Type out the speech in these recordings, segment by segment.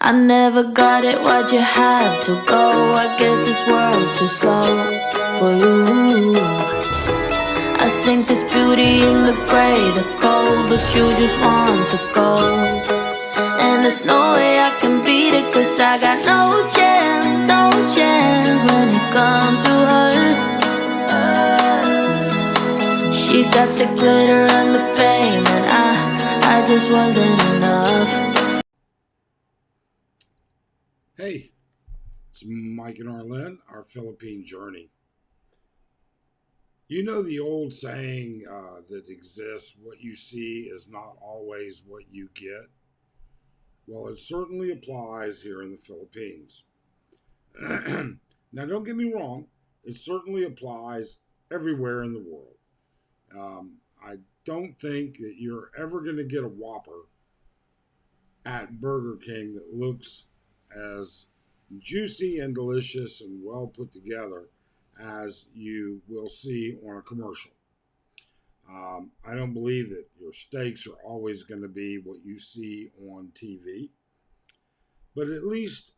I never got it, why'd you have to go? I guess this world's too slow for you. I think there's beauty in the gray, the cold, but you just want the gold. And there's no way I can beat it, 'cause I got no chance, no chance when it comes to her. She got the glitter and the fame, and I just wasn't enough. Hey, it's Mike and Arlen, our Philippine journey. You know the old saying that exists, what you see is not always what you get? Well, it certainly applies here in the Philippines. Now, don't get me wrong, it certainly applies everywhere in the world. I don't think that you're ever going to get a Whopper at Burger King that looks as juicy and delicious and well put together as you will see on a commercial. I don't believe that your steaks are always going to be what you see on TV, but at least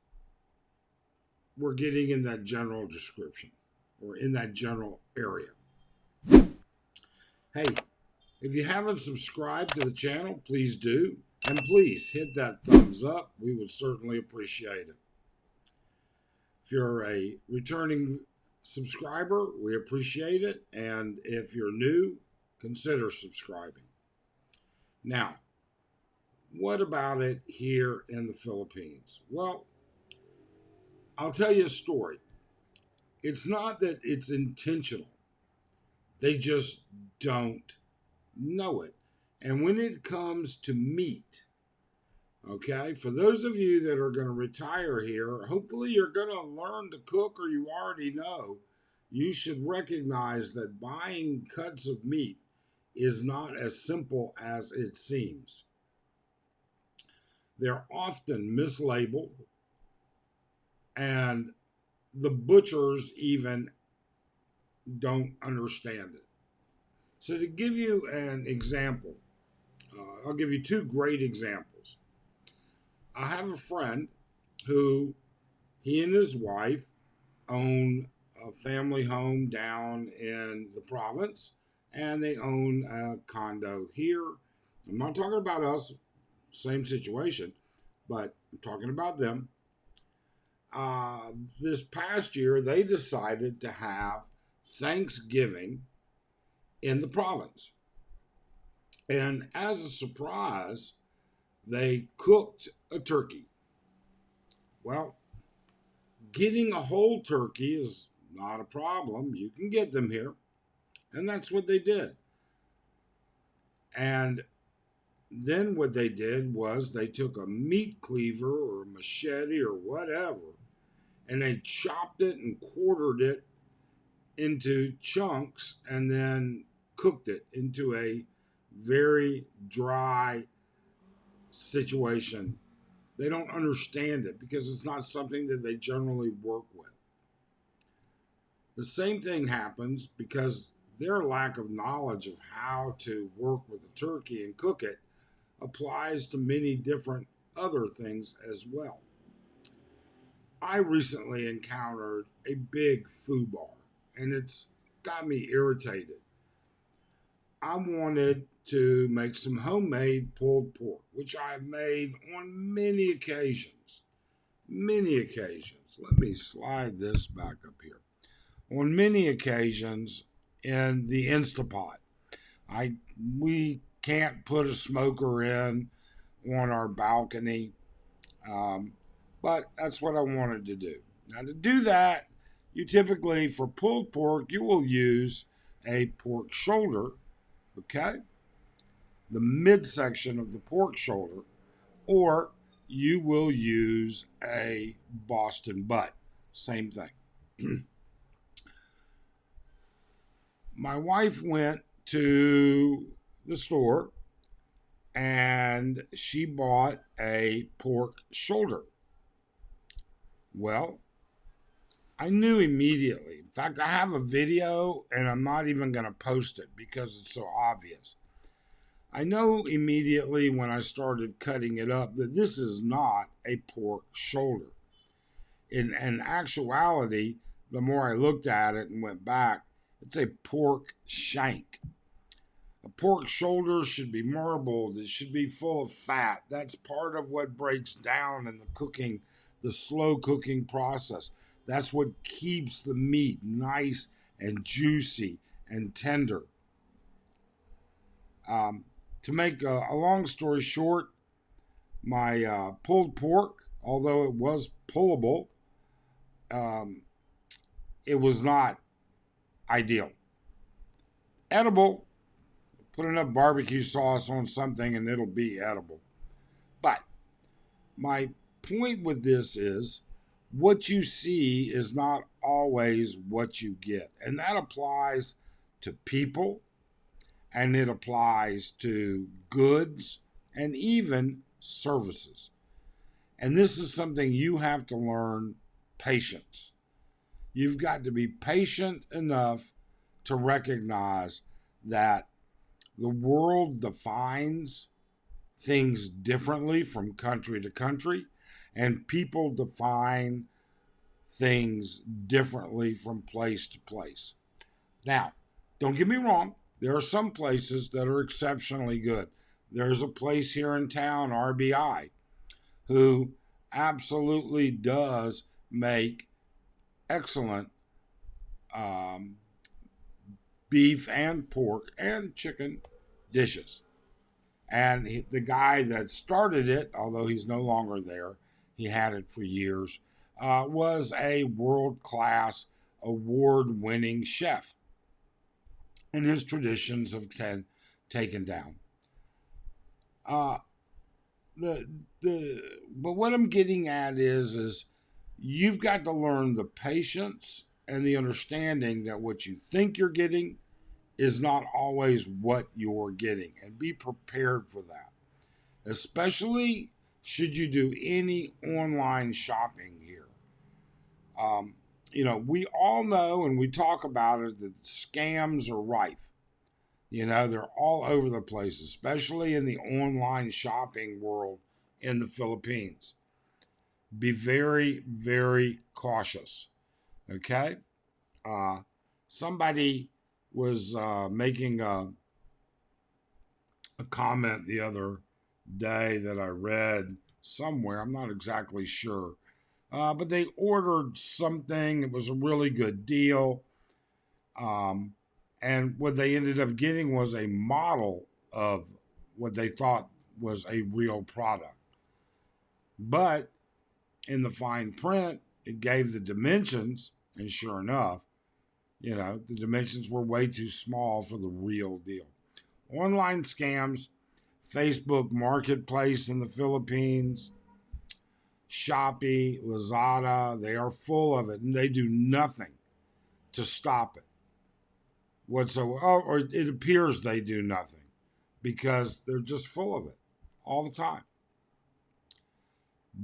we're getting in that general description or in that general area. Hey, if you haven't subscribed to the channel, please do. And please hit that thumbs up. We would certainly appreciate it. If you're a returning subscriber, we appreciate it. And if you're new, consider subscribing. Now, what about it here in the Philippines? Well, I'll tell you a story. It's not that it's intentional. They just don't know it. And when it comes to meat, okay, for those of you that are going to retire here, hopefully you're going to learn to cook, or you already know. You should recognize that buying cuts of meat is not as simple as it seems. They're often mislabeled, and the butchers even don't understand it. So to give you an example, I'll give you two great examples. I have a friend who, he and his wife own a family home down in the province, and they own a condo here. I'm not talking about us, same situation, but I'm talking about them. This past year, they decided to have Thanksgiving in the province. And as a surprise, they cooked a turkey. Well, getting a whole turkey is not a problem. You can get them here. And that's what they did. And then what they did was they took a meat cleaver or a machete or whatever, and they chopped it and quartered it into chunks and then cooked it into a very dry situation. They don't understand it because it's not something that they generally work with. The same thing happens because their lack of knowledge of how to work with a turkey and cook it applies to many different other things as well. I recently encountered a big foobar, and it's got me irritated. I wanted to make some homemade pulled pork, which I've made on many occasions. Many occasions. Let me slide this back up here. On many occasions in the Instapot. We can't put a smoker in on our balcony, but that's what I wanted to do. Now, to do that, you typically, for pulled pork, you will use a pork shoulder, okay? The midsection of the pork shoulder, or you will use a Boston butt. Same thing. My wife went to the store and she bought a pork shoulder. Well, I knew immediately. In fact, I have a video and I'm not even going to post it because it's so obvious. I know immediately when I started cutting it up that this is not a pork shoulder. In actuality, the more I looked at it and went back, it's a pork shank. A pork shoulder should be marbled. It should be full of fat. That's part of what breaks down in the cooking, the slow cooking process. That's what keeps the meat nice and juicy and tender. To make a long story short, my pulled pork, although it was pullable, um, it was not ideal. Edible, put enough barbecue sauce on something and it'll be edible. But my point with this is what you see is not always what you get. And that applies to people, and it applies to goods and even services. And this is something you have to learn patience. You've got to be patient enough to recognize that the world defines things differently from country to country, and people define things differently from place to place. Now, don't get me wrong, there are some places that are exceptionally good. There's a place here in town, RBI, who absolutely does make excellent um, beef and pork and chicken dishes. And the guy that started it, although he's no longer there, he had it for years, was a world class, award winning chef. And his traditions have been taken down. Uh, but what I'm getting at is you've got to learn the patience and the understanding that what you think you're getting is not always what you're getting, and be prepared for that, especially should you do any online shopping here. We all know and we talk about it that scams are rife. They're all over the place, especially in the online shopping world in the Philippines. Be very, very cautious. Okay? Somebody was making a comment the other day that I read somewhere. I'm not exactly sure. But they ordered something. It was a really good deal. And what they ended up getting was a model of what they thought was a real product. But in the fine print, it gave the dimensions, and sure enough, the dimensions were way too small for the real deal. Online scams, Facebook Marketplace in the Philippines, Shopee, Lazada, they are full of it, and they do nothing to stop it whatsoever. Or it appears they do nothing because they're just full of it all the time.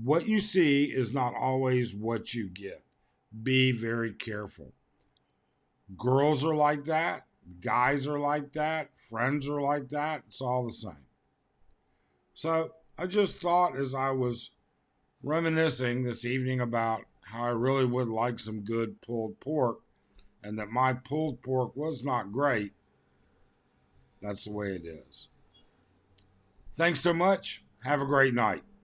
What you see is not always what you get. Be very careful. Girls are like that. Guys are like that. Friends are like that. It's all the same. So I just thought as I was reminiscing this evening about how I really would like some good pulled pork and that my pulled pork was not great. That's the way it is. Thanks so much. Have a great night.